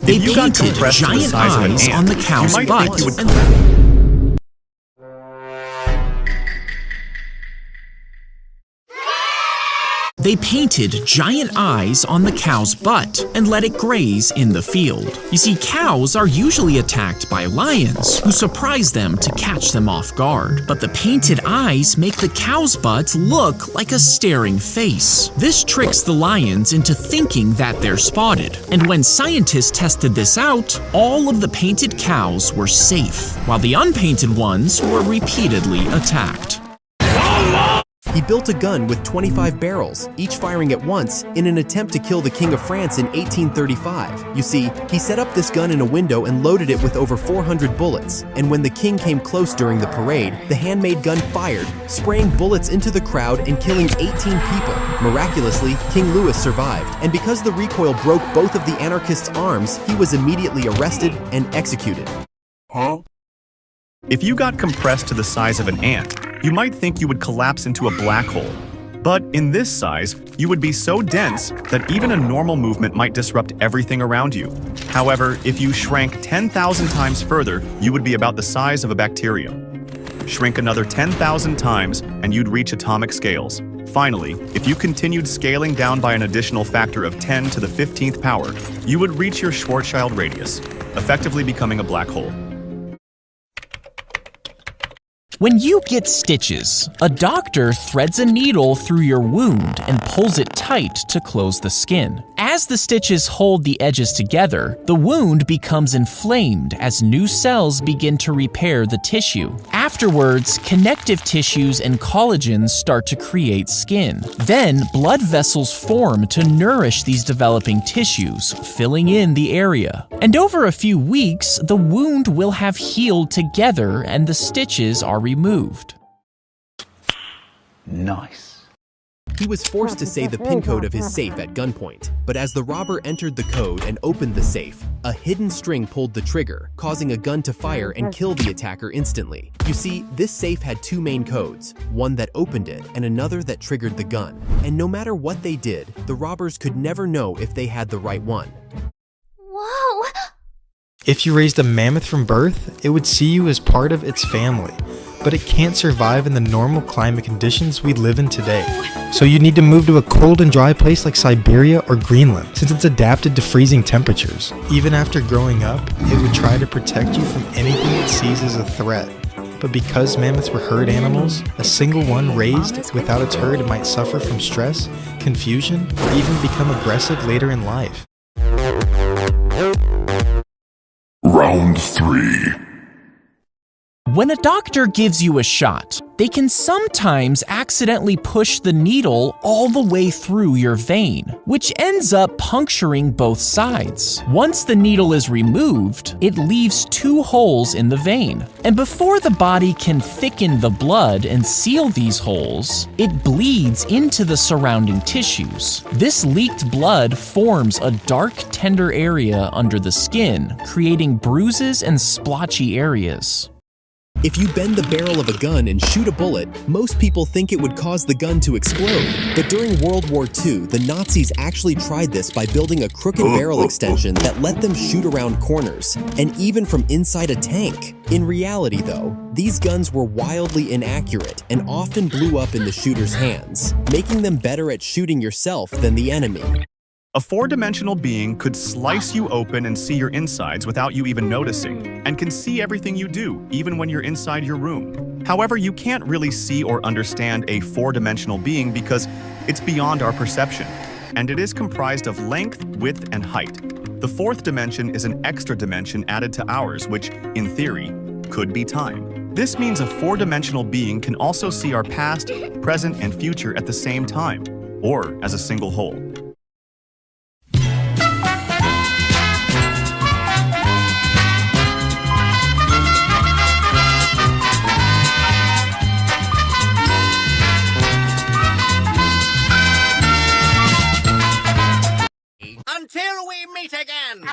They painted giant eyes on the cow's butt They painted giant eyes on the cow's butt and let it graze in the field. You see, cows are usually attacked by lions, who surprise them to catch them off guard. But the painted eyes make the cow's butt look like a staring face. This tricks the lions into thinking that they're spotted. And when scientists tested this out, all of the painted cows were safe, while the unpainted ones were repeatedly attacked. He built a gun with 25 barrels, each firing at once, in an attempt to kill the King of France in 1835. You see, he set up this gun in a window and loaded it with over 400 bullets. And when the king came close during the parade, the handmade gun fired, spraying bullets into the crowd and killing 18 people. Miraculously, King Louis survived, and because the recoil broke both of the anarchists' arms, he was immediately arrested and executed. If you got compressed to the size of an ant, you might think you would collapse into a black hole. But in this size, you would be so dense that even a normal movement might disrupt everything around you. However, if you shrank 10,000 times further, you would be about the size of a bacterium. Shrink another 10,000 times and you'd reach atomic scales. Finally, if you continued scaling down by an additional factor of 10 to the 15th power, you would reach your Schwarzschild radius, effectively becoming a black hole. When you get stitches, a doctor threads a needle through your wound and pulls it tight to close the skin. As the stitches hold the edges together, the wound becomes inflamed as new cells begin to repair the tissue. Afterwards, connective tissues and collagens start to create skin. Then, blood vessels form to nourish these developing tissues, filling in the area. And over a few weeks, the wound will have healed together and the stitches are removed. Nice. He was forced to say the PIN code of his safe at gunpoint, but as the robber entered the code and opened the safe, a hidden string pulled the trigger, causing a gun to fire and kill the attacker instantly. You see, this safe had two main codes, one that opened it and another that triggered the gun. And no matter what they did, the robbers could never know if they had the right one. Whoa! If you raised a mammoth from birth, it would see you as part of its family, but it can't survive in the normal climate conditions we live in today. So you need to move to a cold and dry place like Siberia or Greenland, since it's adapted to freezing temperatures. Even after growing up, it would try to protect you from anything it sees as a threat. But because mammoths were herd animals, a single one raised without its herd might suffer from stress, confusion, or even become aggressive later in life. Round 3. When a doctor gives you a shot, they can sometimes accidentally push the needle all the way through your vein, which ends up puncturing both sides. Once the needle is removed, it leaves two holes in the vein. And before the body can thicken the blood and seal these holes, it bleeds into the surrounding tissues. This leaked blood forms a dark, tender area under the skin, creating bruises and splotchy areas. If you bend the barrel of a gun and shoot a bullet, most people think it would cause the gun to explode. But during World War II, the Nazis actually tried this by building a crooked barrel extension that let them shoot around corners, and even from inside a tank. In reality though, these guns were wildly inaccurate and often blew up in the shooter's hands, making them better at shooting yourself than the enemy. A four-dimensional being could slice you open and see your insides without you even noticing, and can see everything you do, even when you're inside your room. However, you can't really see or understand a four-dimensional being because it's beyond our perception, and it is comprised of length, width, and height. The fourth dimension is an extra dimension added to ours, which, in theory, could be time. This means a four-dimensional being can also see our past, present, and future at the same time, or as a single whole. Until we meet again!